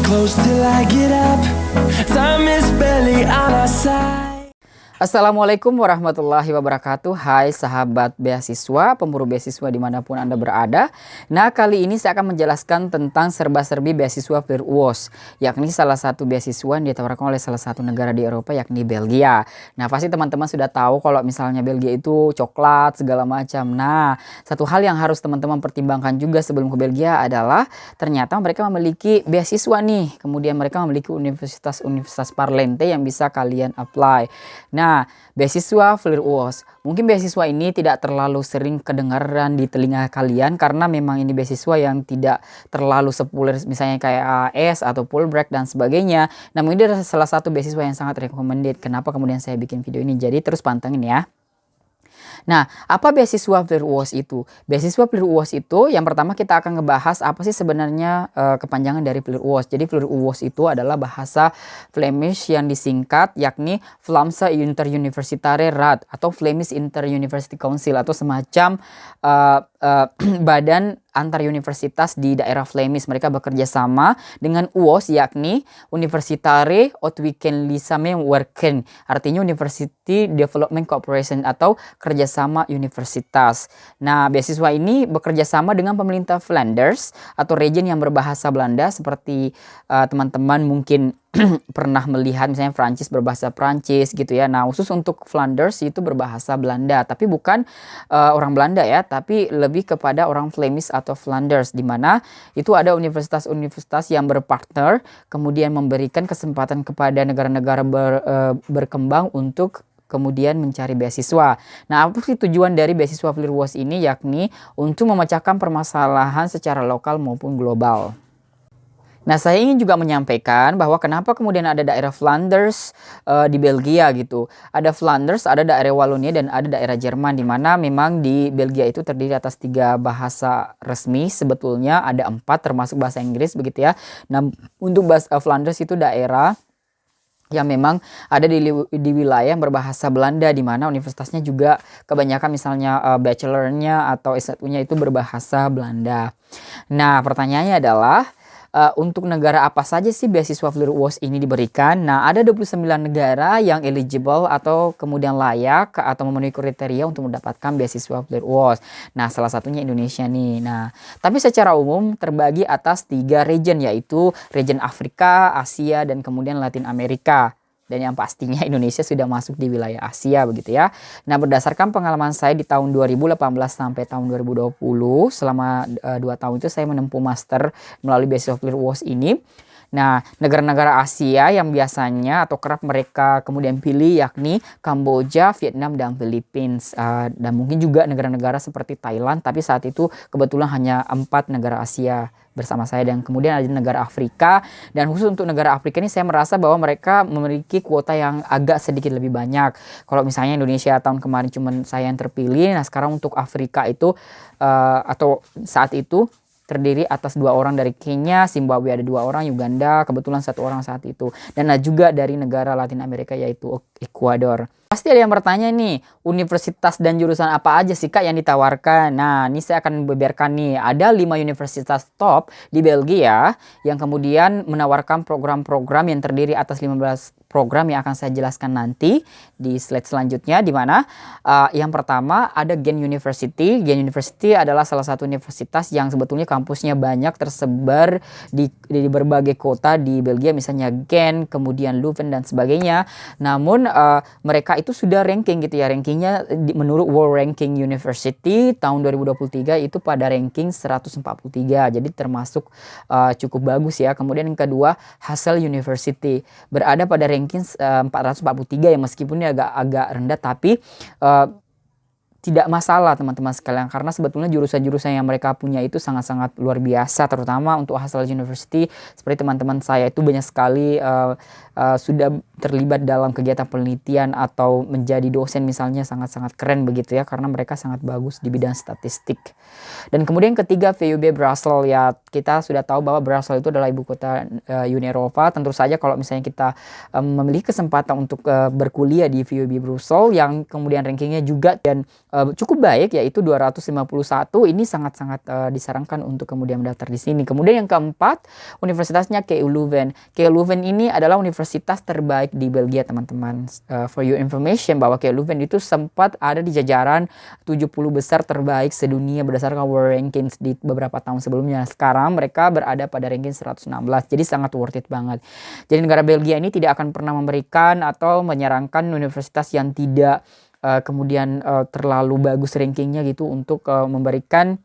close till I get up. Time is barely on our side. Assalamualaikum warahmatullahi wabarakatuh. Hai sahabat beasiswa, pemburu beasiswa dimanapun Anda berada. Nah, kali ini saya akan menjelaskan tentang serba-serbi beasiswa FLIRT-UOS, yakni salah satu beasiswa yang ditawarkan oleh salah satu negara di Eropa, yakni Belgia. Nah, pasti teman-teman sudah tahu kalau misalnya Belgia itu coklat segala macam. Nah, satu hal yang harus teman-teman pertimbangkan juga sebelum ke Belgia adalah ternyata mereka memiliki beasiswa nih. Kemudian mereka memiliki universitas-universitas parlente yang bisa kalian apply. Nah, beasiswa FLIRT-UOS. Mungkin beasiswa ini tidak terlalu sering kedengaran di telinga kalian karena memang ini beasiswa yang tidak terlalu populer misalnya kayak AS atau Fulbright dan sebagainya. Namun ini adalah salah satu beasiswa yang sangat recommended. Kenapa kemudian saya bikin video ini? Jadi terus pantengin ya. Nah, apa beasiswa FLIRT-UOS itu? Beasiswa FLIRT-UOS itu yang pertama kita akan ngebahas apa sih sebenarnya kepanjangan dari FLIRT-UOS. Jadi FLIRT-UOS itu adalah bahasa Flemish yang disingkat yakni Vlaamse Interuniversitaire Raad atau Flemish Inter-University Council atau semacam badan antar universitas di daerah Flemish. Mereka bekerja sama dengan UOS yakni Universitaire Uitwikkeling Samenwerking, artinya University Development Corporation atau kerjasama universitas. Nah, beasiswa ini bekerja sama dengan pemerintah Flanders atau region yang berbahasa Belanda seperti teman-teman mungkin pernah melihat misalnya Prancis berbahasa Prancis gitu ya. Nah, khusus untuk Flanders itu berbahasa Belanda, tapi bukan orang Belanda ya, tapi lebih kepada orang Flemish atau Flanders, di mana itu ada universitas-universitas yang berpartner kemudian memberikan kesempatan kepada negara-negara berkembang untuk kemudian mencari beasiswa. Nah, apa sih tujuan dari beasiswa FLIRT-UOS ini? Yakni untuk memecahkan permasalahan secara lokal maupun global. Nah, saya ingin juga menyampaikan bahwa kenapa kemudian ada daerah Flanders di Belgia gitu. Ada Flanders, ada daerah Wallonia, dan ada daerah Jerman, di mana memang di Belgia itu terdiri atas 3 bahasa resmi. Sebetulnya ada 4 termasuk bahasa Inggris begitu ya. Nah, untuk bahasa Flanders itu daerah yang memang ada di wilayah yang berbahasa Belanda, di mana universitasnya juga kebanyakan misalnya bachelornya atau S1-nya itu berbahasa Belanda. Nah, pertanyaannya adalah untuk negara apa saja sih beasiswa FLIRT-UOS ini diberikan? Nah, ada 29 negara yang eligible atau kemudian layak atau memenuhi kriteria untuk mendapatkan beasiswa FLIRT-UOS. Nah, salah satunya Indonesia nih. Nah, tapi secara umum terbagi atas 3 region, yaitu region Afrika, Asia, dan kemudian Latin Amerika. Dan yang pastinya Indonesia sudah masuk di wilayah Asia begitu ya. Nah, berdasarkan pengalaman saya di tahun 2018 sampai tahun 2020, selama 2 tahun itu saya menempuh master melalui beasiswa FLIRT-UOS ini. Nah, negara-negara Asia yang biasanya atau kerap mereka kemudian pilih yakni Kamboja, Vietnam, dan Philippines. Dan mungkin juga negara-negara seperti Thailand, tapi saat itu kebetulan hanya 4 negara Asia bersama saya, dan kemudian ada negara Afrika. Dan khusus untuk negara Afrika ini saya merasa bahwa mereka memiliki kuota yang agak sedikit lebih banyak. Kalau misalnya Indonesia tahun kemarin cuma saya yang terpilih, nah sekarang untuk Afrika itu atau saat itu terdiri atas 2 orang dari Kenya, Zimbabwe ada 2 orang, Uganda kebetulan 1 orang saat itu, dan ada juga dari negara Latin Amerika yaitu Ekuador. Pasti ada yang bertanya nih, universitas dan jurusan apa aja sih Kak yang ditawarkan? Nah, ini saya akan beberkan nih. Ada 5 universitas top di Belgia yang kemudian menawarkan program-program yang terdiri atas 15 program yang akan saya jelaskan nanti di slide selanjutnya, di mana yang pertama ada Ghent University. Ghent University adalah salah satu universitas yang sebetulnya kampusnya banyak tersebar di berbagai kota di Belgia, misalnya Ghent, kemudian Leuven dan sebagainya. Namun mereka itu sudah ranking gitu ya, rankingnya menurut World Ranking University tahun 2023 itu pada ranking 143, jadi termasuk cukup bagus ya. Kemudian yang kedua Hasselt University berada pada ranking 443 ya, meskipun ini agak rendah, tapi tidak masalah teman-teman sekalian, karena sebetulnya jurusan-jurusan yang mereka punya itu sangat-sangat luar biasa, terutama untuk Hasselt University. Seperti teman-teman saya itu banyak sekali sudah terlibat dalam kegiatan penelitian atau menjadi dosen misalnya, sangat-sangat keren begitu ya, karena mereka sangat bagus di bidang statistik. Dan kemudian ketiga VUB Brussels, ya kita sudah tahu bahwa Brussels itu adalah ibu kota Uni Eropa. Tentu saja kalau misalnya kita memiliki kesempatan untuk berkuliah di VUB Brussels yang kemudian rankingnya juga dan cukup baik, yaitu 251. Ini sangat-sangat disarankan untuk kemudian mendaftar di sini. Kemudian yang keempat, universitasnya KU Leuven. KU Leuven ini adalah universitas terbaik di Belgia, teman-teman. For your information, bahwa KU Leuven itu sempat ada di jajaran 70 besar terbaik sedunia berdasarkan World Rankings di beberapa tahun sebelumnya. Sekarang mereka berada pada ranking 116. Jadi sangat worth it banget. Jadi negara Belgia ini tidak akan pernah memberikan atau menyarankan universitas yang tidak kemudian terlalu bagus rankingnya gitu untuk memberikan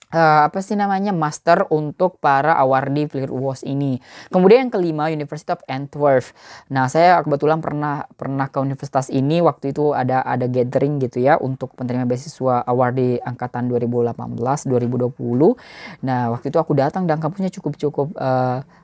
apa sih namanya, master untuk para awardee Fleer UOS ini. Kemudian yang kelima, University of Antwerp. Nah, saya kebetulan pernah ke universitas ini waktu itu ada gathering gitu ya untuk penerima beasiswa awardee angkatan 2018-2020. Nah, waktu itu aku datang dan kampusnya cukup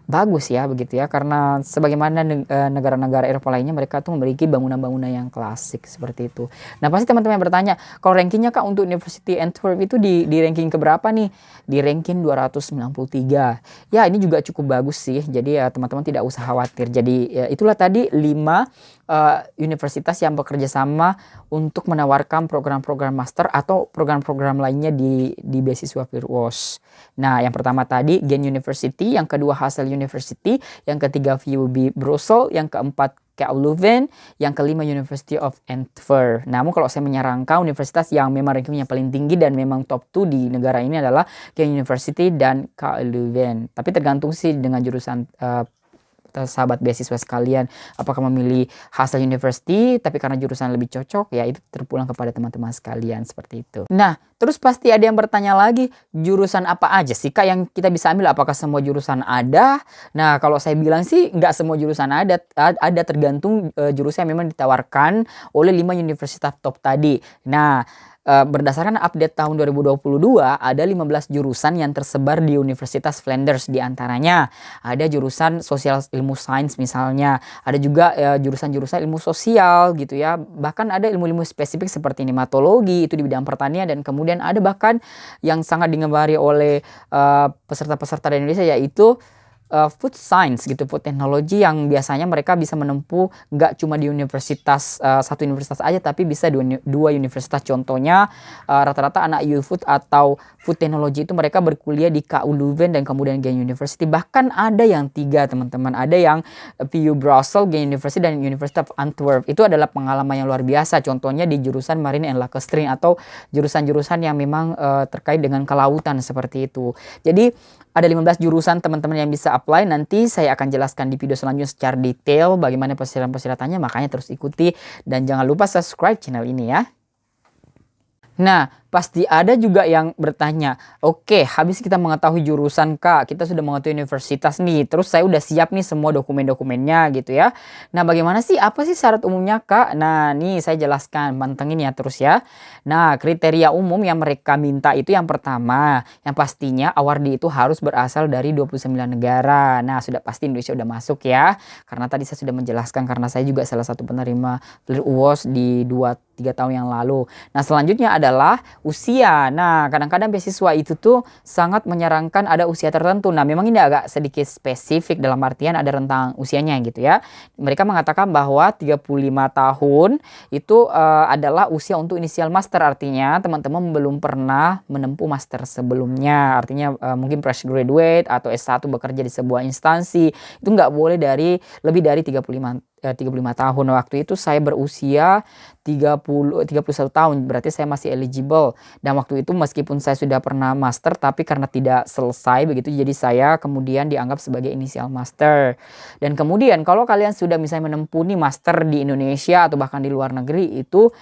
bagus ya begitu ya, karena sebagaimana negara-negara Eropa lainnya mereka tuh memiliki bangunan-bangunan yang klasik seperti itu. Nah, pasti teman-teman bertanya, kalau rankingnya Kak untuk University Antwerp itu di ranking keberapa nih? Di ranking 293. Ya, ini juga cukup bagus sih. Jadi ya teman-teman tidak usah khawatir. Jadi ya, itulah tadi 5 universitas yang bekerja sama untuk menawarkan program-program master atau program-program lainnya di beasiswa Fleer UOS. Nah, yang pertama tadi Ghent University, yang kedua Hasselt University, yang ketiga VUB Brussels, yang keempat KU Leuven, yang kelima University of Antwerp. Namun kalau saya menyarankan universitas yang memang rankingnya paling tinggi dan memang top 2 di negara ini adalah Ghent University dan KU Leuven. Tapi tergantung sih dengan jurusan sahabat beasiswa sekalian, apakah memilih Hasselt University tapi karena jurusan lebih cocok, ya itu terpulang kepada teman-teman sekalian seperti itu. Nah, terus pasti ada yang bertanya lagi, jurusan apa aja sih Kak yang kita bisa ambil? Apakah semua jurusan ada? Nah, kalau saya bilang sih nggak semua jurusan ada tergantung jurusan yang memang ditawarkan oleh 5 universitas top tadi. Nah, berdasarkan update tahun 2022, ada 15 jurusan yang tersebar di Universitas Flanders. Di antaranya ada jurusan sosial ilmu sains misalnya, ada juga jurusan-jurusan ilmu sosial gitu ya, bahkan ada ilmu-ilmu spesifik seperti nematologi itu di bidang pertanian, dan kemudian ada bahkan yang sangat digemari oleh peserta-peserta dari Indonesia, yaitu food science gitu, food technology, yang biasanya mereka bisa menempuh nggak cuma di universitas satu universitas aja, tapi bisa dua universitas. Contohnya rata-rata anak U-Food atau food technology itu mereka berkuliah di KU Leuven dan kemudian Ghent University. Bahkan ada yang 3 teman-teman, ada yang VU Brussels, Ghent University, dan University of Antwerp. Itu adalah pengalaman yang luar biasa. Contohnya di jurusan Marine and Landscaping atau jurusan-jurusan yang memang terkait dengan kelautan seperti itu. Jadi ada 15 jurusan teman-teman yang bisa apply. Nanti saya akan jelaskan di video selanjutnya secara detail bagaimana persyaratan-persyaratannya. Makanya terus ikuti dan jangan lupa subscribe channel ini ya. Nah, pasti ada juga yang bertanya, oke, habis kita mengetahui jurusan Kak, kita sudah mengetahui universitas nih, terus saya udah siap nih semua dokumen-dokumennya gitu ya. Nah, bagaimana sih, apa sih syarat umumnya Kak? Nah, nih saya jelaskan, pantengin ya terus ya. Nah, kriteria umum yang mereka minta itu yang pertama, yang pastinya awardee itu harus berasal dari 29 negara. Nah, sudah pasti Indonesia udah masuk ya, karena tadi saya sudah menjelaskan, karena saya juga salah satu penerima Fleer UOS di 2-3 tahun yang lalu. Nah, selanjutnya adalah usia. Nah, kadang-kadang beasiswa itu tuh sangat menyarankan ada usia tertentu. Nah, memang ini agak sedikit spesifik dalam artian ada rentang usianya gitu ya. Mereka mengatakan bahwa 35 tahun itu adalah usia untuk inisial master. Artinya teman-teman belum pernah menempuh master sebelumnya. Artinya mungkin fresh graduate atau S1 bekerja di sebuah instansi. Itu nggak boleh lebih dari 35 tahun. Waktu itu saya berusia 31 tahun, berarti saya masih eligible. Dan waktu itu meskipun saya sudah pernah master, tapi karena tidak selesai begitu, jadi saya kemudian dianggap sebagai inisial master. Dan kemudian kalau kalian sudah misalnya menempuh nih master di Indonesia atau bahkan di luar negeri, itu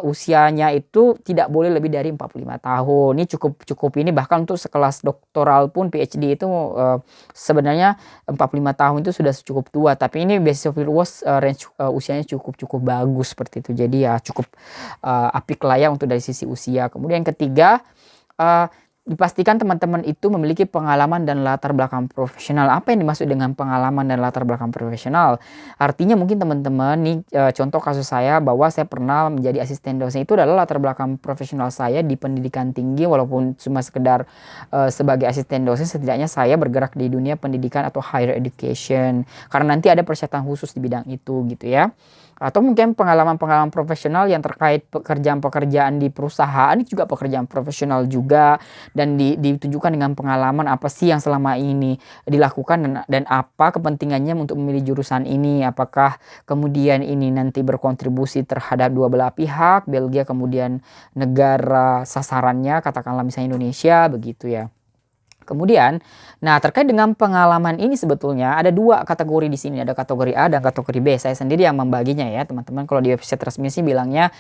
usianya itu tidak boleh lebih dari 45 tahun. Ini cukup ini, bahkan untuk sekelas doktoral pun PhD itu sebenarnya 45 tahun itu sudah cukup tua. Tapi ini beasiswa Fleer UOS range usianya cukup bagus seperti itu. Jadi ya cukup apik lah ya untuk dari sisi usia. Kemudian yang ketiga, dipastikan teman-teman itu memiliki pengalaman dan latar belakang profesional. Apa yang dimaksud dengan pengalaman dan latar belakang profesional? Artinya mungkin teman-teman nih, contoh kasus saya bahwa saya pernah menjadi asisten dosen, itu adalah latar belakang profesional saya di pendidikan tinggi, walaupun cuma sekedar sebagai asisten dosen, setidaknya saya bergerak di dunia pendidikan atau higher education. Karena nanti ada persyaratan khusus di bidang itu gitu ya. atau mungkin pengalaman-pengalaman profesional yang terkait pekerjaan-pekerjaan di perusahaan, itu juga pekerjaan profesional juga, dan ditunjukkan dengan pengalaman apa sih yang selama ini dilakukan dan apa kepentingannya untuk memilih jurusan ini, apakah kemudian ini nanti berkontribusi terhadap dua belah pihak, Belgia kemudian negara sasarannya katakanlah misalnya Indonesia begitu ya. Kemudian, nah terkait dengan pengalaman ini sebetulnya ada dua kategori di sini, ada kategori A dan kategori B. Saya sendiri yang membaginya ya teman-teman. Kalau di website resmi sih bilangnya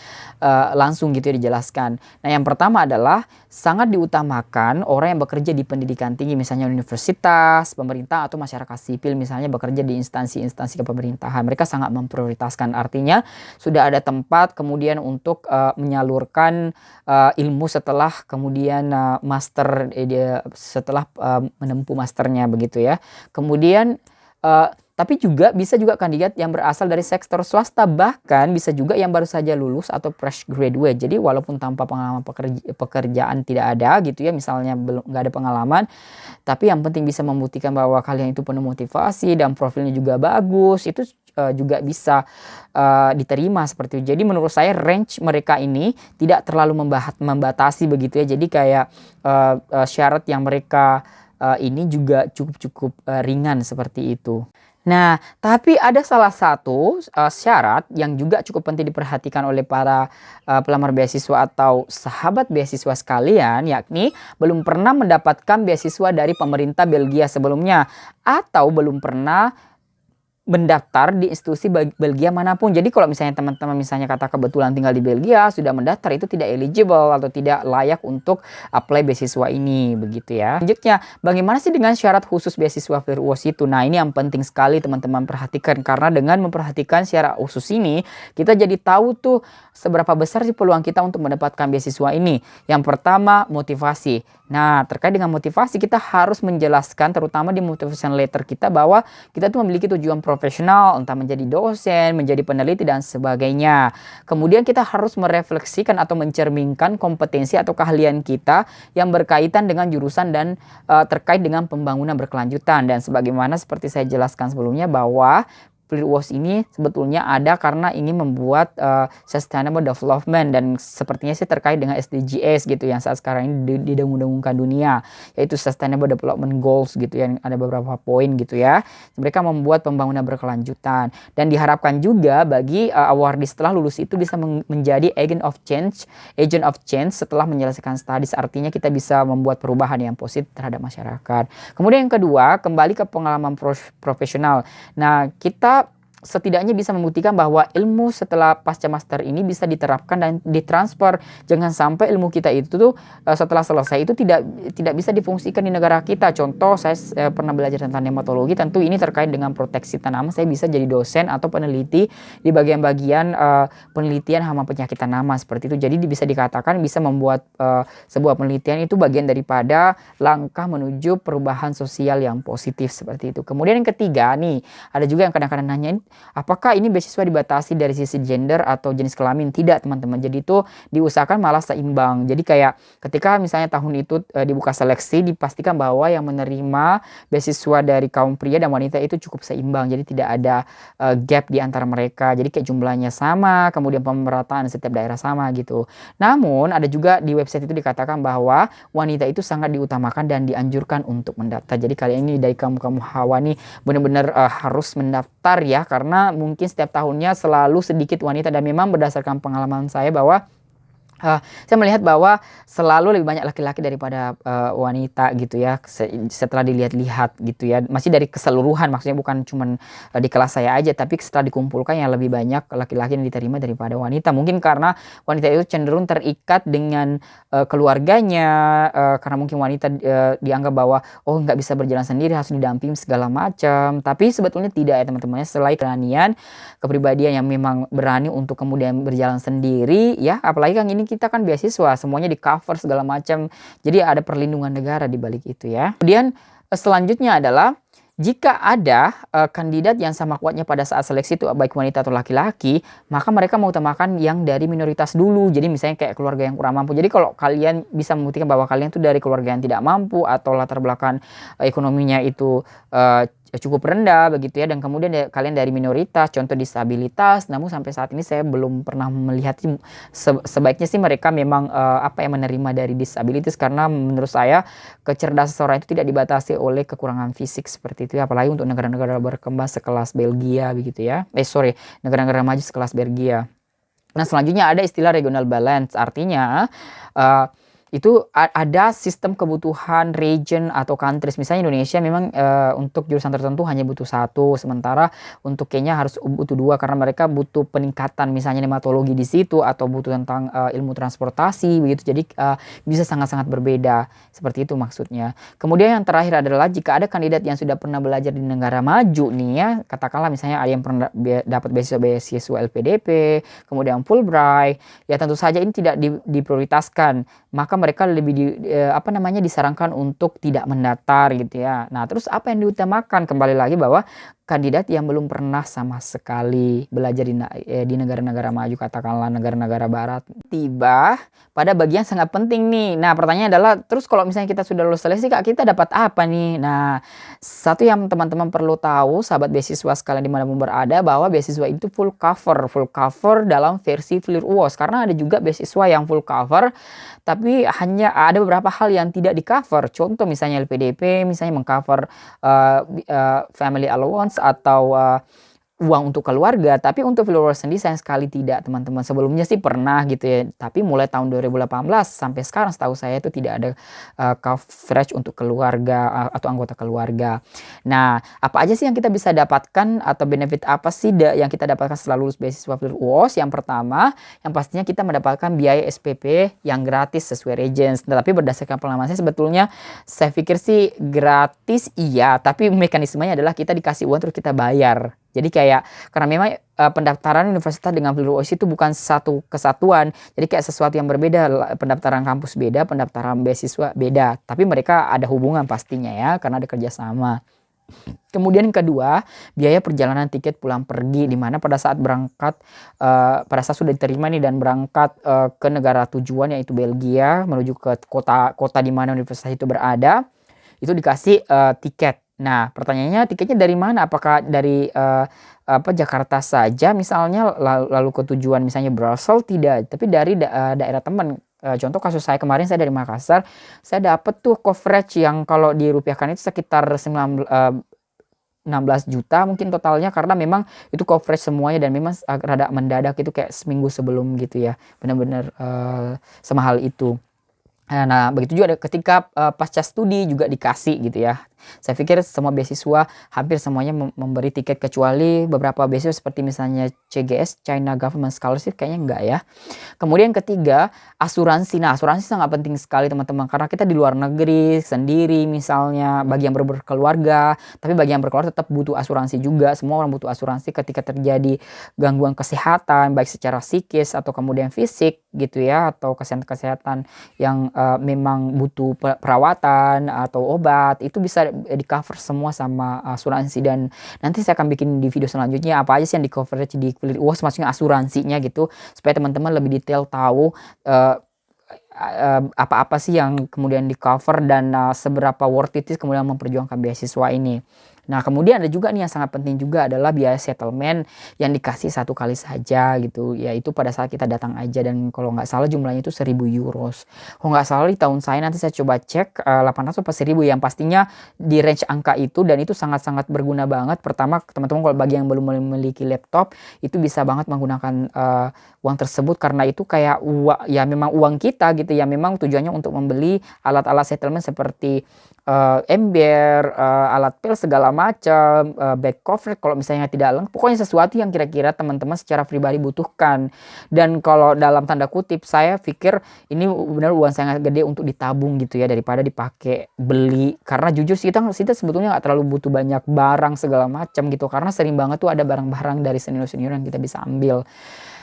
langsung gitu ya dijelaskan. Nah yang pertama adalah sangat diutamakan orang yang bekerja di pendidikan tinggi, misalnya universitas, pemerintah atau masyarakat sipil, misalnya bekerja di instansi-instansi kepemerintahan. Mereka sangat memprioritaskan, artinya sudah ada tempat kemudian untuk menyalurkan ilmu setelah kemudian master setelah menempuh masternya begitu ya. Kemudian tapi juga bisa juga kandidat yang berasal dari sektor swasta, bahkan bisa juga yang baru saja lulus atau fresh graduate. Jadi walaupun tanpa pengalaman pekerjaan tidak ada gitu ya, misalnya belum nggak ada pengalaman, tapi yang penting bisa membuktikan bahwa kalian itu penuh motivasi dan profilnya juga bagus, itu juga bisa diterima seperti itu. Jadi menurut saya range mereka ini tidak terlalu membatasi begitu ya. Jadi kayak syarat yang mereka ini juga cukup ringan seperti itu. Nah, tapi ada salah satu syarat yang juga cukup penting diperhatikan oleh para pelamar beasiswa atau sahabat beasiswa sekalian, yakni belum pernah mendapatkan beasiswa dari pemerintah Belgia sebelumnya atau belum pernah mendaftar di institusi Belgia manapun. Jadi kalau misalnya teman-teman misalnya kata kebetulan tinggal di Belgia, sudah mendaftar, itu tidak eligible atau tidak layak untuk apply beasiswa ini begitu ya. Selanjutnya, bagaimana sih dengan syarat khusus beasiswa Virtuos itu? Nah, ini yang penting sekali teman-teman perhatikan, karena dengan memperhatikan syarat khusus ini, kita jadi tahu tuh seberapa besar sih peluang kita untuk mendapatkan beasiswa ini. Yang pertama, motivasi. Nah, terkait dengan motivasi, kita harus menjelaskan terutama di motivation letter kita bahwa kita tuh memiliki tujuan profesional, entah menjadi dosen, menjadi peneliti dan sebagainya. Kemudian kita harus merefleksikan atau mencerminkan kompetensi atau keahlian kita yang berkaitan dengan jurusan dan terkait dengan pembangunan berkelanjutan. Dan sebagaimana seperti saya jelaskan sebelumnya bahwa Virtuos ini sebetulnya ada karena ingin membuat sustainable development, dan sepertinya sih terkait dengan SDGs gitu yang saat sekarang ini didengung-dengungkan dunia, yaitu sustainable development goals gitu yang ada beberapa poin gitu ya. Mereka membuat pembangunan berkelanjutan dan diharapkan juga bagi awardee setelah lulus itu bisa menjadi agent of change setelah menyelesaikan studies, artinya kita bisa membuat perubahan yang positif terhadap masyarakat. Kemudian yang kedua, kembali ke pengalaman profesional. Nah, kita setidaknya bisa membuktikan bahwa ilmu setelah pasca master ini bisa diterapkan dan ditransfer. Jangan sampai ilmu kita itu tuh setelah selesai itu tidak bisa difungsikan di negara kita. Contoh, saya pernah belajar tentang nematologi, tentu ini terkait dengan proteksi tanaman. Saya bisa jadi dosen atau peneliti di bagian-bagian penelitian hama penyakit tanaman seperti itu. Jadi bisa dikatakan bisa membuat sebuah penelitian itu bagian daripada langkah menuju perubahan sosial yang positif seperti itu. Kemudian yang ketiga nih, ada juga yang kadang-kadang nanyain, apakah ini beasiswa dibatasi dari sisi gender atau jenis kelamin? Tidak teman-teman, jadi itu diusahakan malah seimbang. Jadi kayak ketika misalnya tahun itu dibuka seleksi, dipastikan bahwa yang menerima beasiswa dari kaum pria dan wanita itu cukup seimbang, jadi tidak ada gap di antara mereka, jadi kayak jumlahnya sama, kemudian pemerataan setiap daerah sama gitu. Namun ada juga di website itu dikatakan bahwa wanita itu sangat diutamakan dan dianjurkan untuk mendaftar. Jadi kali ini dari kamu hawa nih benar-benar harus mendaftar ya, karena mungkin setiap tahunnya selalu sedikit wanita, dan memang berdasarkan pengalaman saya bahwa saya melihat bahwa selalu lebih banyak laki-laki daripada wanita gitu ya, setelah dilihat-lihat gitu ya. Masih dari keseluruhan, maksudnya bukan cuman di kelas saya aja, tapi setelah dikumpulkan yang lebih banyak laki-laki yang diterima daripada wanita. Mungkin karena wanita itu cenderung terikat dengan keluarganya, karena mungkin wanita dianggap bahwa oh nggak bisa berjalan sendiri, harus didamping segala macam. Tapi sebetulnya tidak ya teman-teman. Selain keberanian, kepribadian yang memang berani untuk kemudian berjalan sendiri ya, apalagi kan ini kita kan beasiswa, semuanya di cover segala macam, jadi ada perlindungan negara di balik itu ya. Kemudian selanjutnya adalah jika ada kandidat yang sama kuatnya pada saat seleksi itu baik wanita atau laki-laki, maka mereka mengutamakan yang dari minoritas dulu. Jadi misalnya kayak keluarga yang kurang mampu. Jadi kalau kalian bisa membuktikan bahwa kalian itu dari keluarga yang tidak mampu atau latar belakang ekonominya itu cukup rendah begitu ya, dan kemudian kalian dari minoritas, contoh disabilitas, namun sampai saat ini saya belum pernah melihat sebaiknya sih mereka memang menerima dari disabilitas, karena menurut saya kecerdasan seseorang itu tidak dibatasi oleh kekurangan fisik seperti itu ya, apalagi untuk negara-negara berkembang sekelas Belgia begitu ya. Negara-negara maju sekelas Belgia. Nah, selanjutnya ada istilah regional balance, artinya itu ada sistem kebutuhan region atau countries. Misalnya Indonesia memang untuk jurusan tertentu hanya butuh 1, sementara untuk Kenya harus butuh 2 karena mereka butuh peningkatan misalnya nematologi di situ atau butuh tentang ilmu transportasi begitu. Jadi bisa sangat-sangat berbeda. Seperti itu maksudnya. Kemudian yang terakhir adalah jika ada kandidat yang sudah pernah belajar di negara maju nih ya, katakanlah misalnya ada yang pernah dapat beasiswa LPDP, kemudian Fulbright, ya tentu saja ini tidak diprioritaskan, maka mereka lebih disarankan untuk tidak mendaftar gitu ya. Nah, terus apa yang diutamakan? Kembali lagi bahwa kandidat yang belum pernah sama sekali belajar di negara-negara maju, katakanlah negara-negara barat, tiba pada bagian sangat penting nih. Nah, pertanyaannya adalah terus kalau misalnya kita sudah lulus seleksi Kak, kita dapat apa nih? Nah, satu yang teman-teman perlu tahu, sahabat beasiswa sekalian dimanapun berada, bahwa beasiswa itu full cover dalam versi Flir UOS, karena ada juga beasiswa yang full cover tapi hanya ada beberapa hal yang tidak di cover. Contoh misalnya LPDP misalnya mengcover family allowance atau uang untuk keluarga, tapi untuk Flir UOS sendiri sayang sekali tidak, teman-teman. Sebelumnya sih pernah gitu ya, tapi mulai tahun 2018 sampai sekarang setahu saya itu tidak ada coverage untuk keluarga atau anggota keluarga. Nah, apa aja sih yang kita bisa dapatkan atau benefit apa sih yang kita dapatkan setelah lulus beasiswa Flir UOS? Yang pertama, yang pastinya kita mendapatkan biaya SPP yang gratis sesuai regions. Tetapi berdasarkan pengalaman saya sebetulnya saya pikir sih gratis iya, tapi mekanismenya adalah kita dikasih uang terus kita bayar. Jadi kayak karena memang pendaftaran universitas dengan Flir UOS itu bukan satu kesatuan. Jadi kayak sesuatu yang berbeda, pendaftaran kampus beda, pendaftaran beasiswa beda. Tapi mereka ada hubungan pastinya ya, karena ada kerjasama. Kemudian kedua, biaya perjalanan tiket pulang pergi, di mana pada saat berangkat, pada saat sudah diterima nih dan berangkat ke negara tujuan yaitu Belgia, menuju ke kota di mana universitas itu berada, itu dikasih tiket. Nah, pertanyaannya tiketnya dari mana? Apakah dari Jakarta saja misalnya lalu ke tujuan misalnya Brussels? Tidak, tapi dari daerah teman. Contoh kasus saya kemarin, saya dari Makassar, saya dapat tuh coverage yang kalau dirupiahkan itu sekitar 16 juta mungkin totalnya, karena memang itu coverage semuanya dan memang rada mendadak, itu kayak seminggu sebelum gitu ya, benar-benar semahal itu. Nah, begitu juga ketika pasca studi juga dikasih gitu ya. Saya pikir semua beasiswa hampir semuanya memberi tiket, kecuali beberapa beasiswa seperti misalnya CGS, China Government Scholarship, kayaknya enggak ya. Kemudian ketiga, asuransi. Nah, asuransi sangat penting sekali teman-teman, karena kita di luar negeri sendiri misalnya, bagi yang berkeluarga, tapi bagi yang berkeluarga tetap butuh asuransi juga. Semua orang butuh asuransi ketika terjadi gangguan kesehatan, baik secara psikis atau kemudian fisik gitu ya, atau kesehatan yang memang butuh perawatan atau obat, itu bisa di cover semua sama asuransi. Dan nanti saya akan bikin di video selanjutnya apa aja sih yang di coverage di Flir UOS, maksudnya asuransinya gitu, supaya teman-teman lebih detail tahu apa-apa sih yang kemudian di cover dan seberapa worth it kemudian memperjuangkan beasiswa ini. Nah, kemudian ada juga nih yang sangat penting juga adalah biaya settlement yang dikasih satu kali saja gitu, yaitu pada saat kita datang aja, dan kalau nggak salah jumlahnya itu 1.000 euros. Kalau nggak salah di tahun saya, nanti saya coba cek 800 atau 1.000, yang pastinya di range angka itu, dan itu sangat-sangat berguna banget. Pertama, teman-teman kalau bagi yang belum memiliki laptop, itu bisa banget menggunakan uang tersebut, karena itu kayak ya memang uang kita gitu ya, memang tujuannya untuk membeli alat-alat settlement seperti ember, alat pil segala macam, back cover kalau misalnya tidak lengkap, pokoknya sesuatu yang kira-kira teman-teman secara pribadi butuhkan. Dan kalau dalam tanda kutip saya pikir ini benar uang sangat gede untuk ditabung gitu ya, daripada dipakai beli, karena jujur sih kita sebetulnya nggak terlalu butuh banyak barang segala macam gitu, karena sering banget tuh ada barang-barang dari senior-senior yang kita bisa ambil.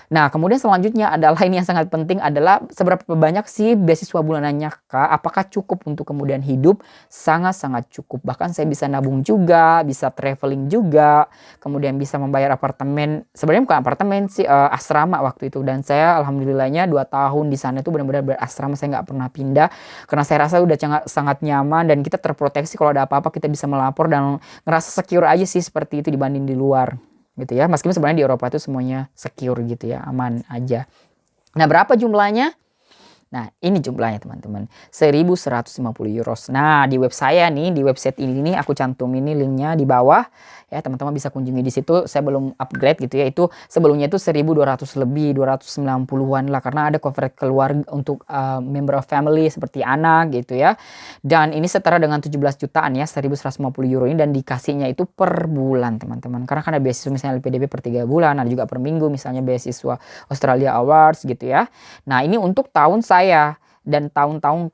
Nah, kemudian selanjutnya adalah ini yang sangat penting adalah seberapa banyak sih beasiswa bulanannya Kak? Apakah cukup untuk kemudian hidup? Sangat-sangat cukup. Bahkan saya bisa nabung juga, bisa traveling juga, kemudian bisa membayar apartemen. Sebenarnya bukan apartemen sih, asrama waktu itu. Dan saya alhamdulillahnya 2 tahun di sana itu benar-benar berasrama, saya nggak pernah pindah. Karena saya rasa udah sangat nyaman dan kita terproteksi kalau ada apa-apa kita bisa melapor dan ngerasa secure aja sih seperti itu dibanding di luar. Gitu ya, meskipun sebenarnya di Eropa itu semuanya secure gitu ya, aman aja. Nah, berapa jumlahnya? Nah, ini jumlahnya teman-teman, 1.150 euros. Nah, di web saya nih, di website ini nih aku cantum ini linknya di bawah. Ya, teman-teman bisa kunjungi di situ. Saya belum upgrade gitu ya. Itu sebelumnya itu 1.200 lebih, 290-an lah. Karena ada coverage keluarga untuk member of family seperti anak gitu ya. Dan ini setara dengan 17 jutaan ya, 1.150 euro ini. Dan dikasihnya itu per bulan teman-teman. Karena kan ada beasiswa misalnya LPDP per 3 bulan. Ada juga per minggu misalnya beasiswa Australia Awards gitu ya. Nah, ini untuk tahun saya dan tahun-tahun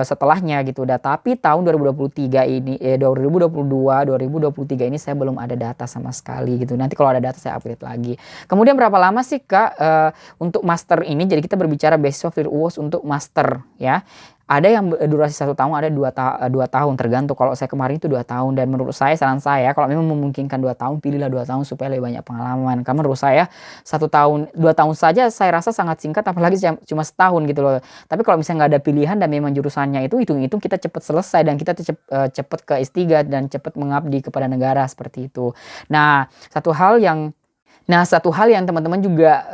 setelahnya gitu. Tapi tahun 2023 ini 2022, 2023 ini saya belum ada data sama sekali gitu. Nanti kalau ada data saya update lagi. Kemudian berapa lama sih Kak untuk master ini? Jadi kita berbicara beasiswa FLIR-UOS untuk master ya. Ada yang durasi 1 tahun, ada 2 tahun, tergantung. Kalau saya kemarin itu 2 tahun. Dan menurut saya, saran saya, kalau memang memungkinkan 2 tahun, pilihlah 2 tahun supaya lebih banyak pengalaman. Karena menurut saya 1 tahun, 2 tahun saja saya rasa sangat singkat, apalagi cuma setahun gitu loh. Tapi kalau misalnya nggak ada pilihan dan memang jurusannya itu, hitung-hitung kita cepat selesai dan kita cepat ke S3 dan cepat mengabdi kepada negara seperti itu. Nah, satu hal yang teman-teman juga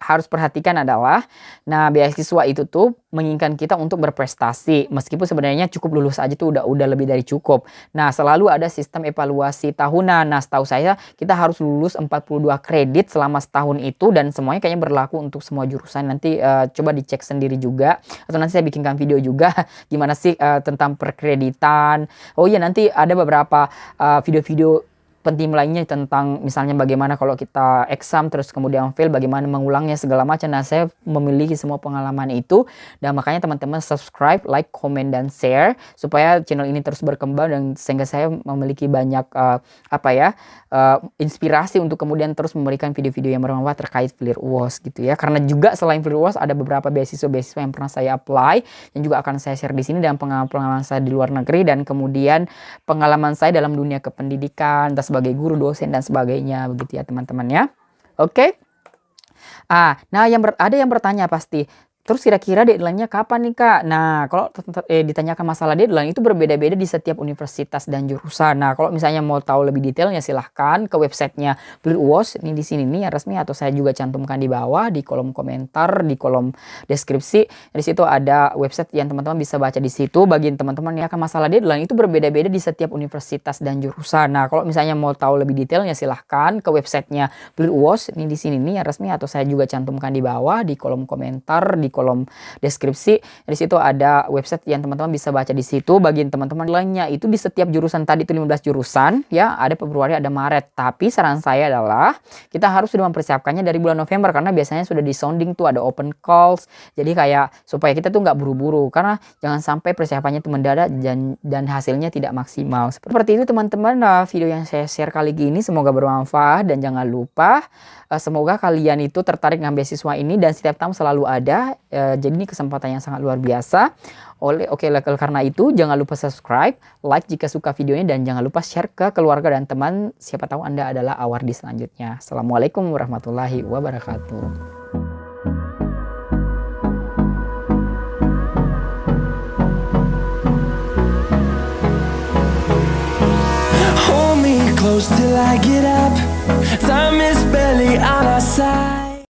harus perhatikan adalah, nah beasiswa itu tuh menginginkan kita untuk berprestasi, meskipun sebenarnya cukup lulus aja tuh udah lebih dari cukup. Nah, selalu ada sistem evaluasi tahunan. Nah, setahu saya kita harus lulus 42 kredit selama setahun itu dan semuanya kayaknya berlaku untuk semua jurusan. Nanti coba dicek sendiri juga, atau nanti saya bikinkan video juga gimana sih tentang perkreditan. Oh iya, nanti ada beberapa video-video penting lainnya tentang misalnya bagaimana kalau kita exam terus kemudian fail, bagaimana mengulangnya segala macam. Nah, saya memiliki semua pengalaman itu dan makanya teman-teman subscribe, like, comment dan share supaya channel ini terus berkembang dan sehingga saya memiliki banyak inspirasi untuk kemudian terus memberikan video-video yang bermanfaat terkait FLIR-UOS gitu ya. Karena juga selain FLIR-UOS ada beberapa beasiswa yang pernah saya apply yang juga akan saya share di sini, dan pengalaman saya di luar negeri dan kemudian pengalaman saya dalam dunia kependidikan sebagai guru, dosen dan sebagainya begitu ya teman-teman ya. Oke. Nah ada yang bertanya pasti, terus kira-kira deadline-nya kapan nih Kak? Nah, kalau ditanyakan masalah deadline itu berbeda-beda di setiap universitas dan jurusan. Nah, kalau misalnya mau tahu lebih detailnya silahkan ke websitenya FLIR-UOS. Ini di sini nih yang resmi, atau saya juga cantumkan di bawah di kolom komentar, di kolom deskripsi. Di situ ada website yang teman-teman bisa baca di situ. Bagi teman-teman yang akan masalah deadline itu berbeda-beda di setiap universitas dan jurusan. Nah, kalau misalnya mau tahu lebih detailnya silahkan ke websitenya FLIR-UOS. Ini di sini nih yang resmi, atau saya juga cantumkan di bawah di kolom komentar, di kolom deskripsi. Di situ ada website yang teman-teman bisa baca di situ. Bagi teman-teman lainnya itu di setiap jurusan tadi itu 15 jurusan ya, ada Februari, ada Maret. Tapi saran saya adalah kita harus sudah mempersiapkannya dari bulan November, karena biasanya sudah di sounding tuh, ada open calls. Jadi kayak supaya kita tuh nggak buru-buru, karena jangan sampai persiapannya itu mendadak dan hasilnya tidak maksimal. Seperti itu teman-teman, video yang saya share kali ini semoga bermanfaat, dan jangan lupa semoga kalian itu tertarik dengan beasiswa ini dan setiap tahun selalu ada. Jadi ini kesempatan yang sangat luar biasa. Karena itu jangan lupa subscribe, like jika suka videonya, dan jangan lupa share ke keluarga dan teman. Siapa tahu Anda adalah awardee selanjutnya. Assalamualaikum warahmatullahi wabarakatuh. Hold me close till I get up. Time is barely on our side.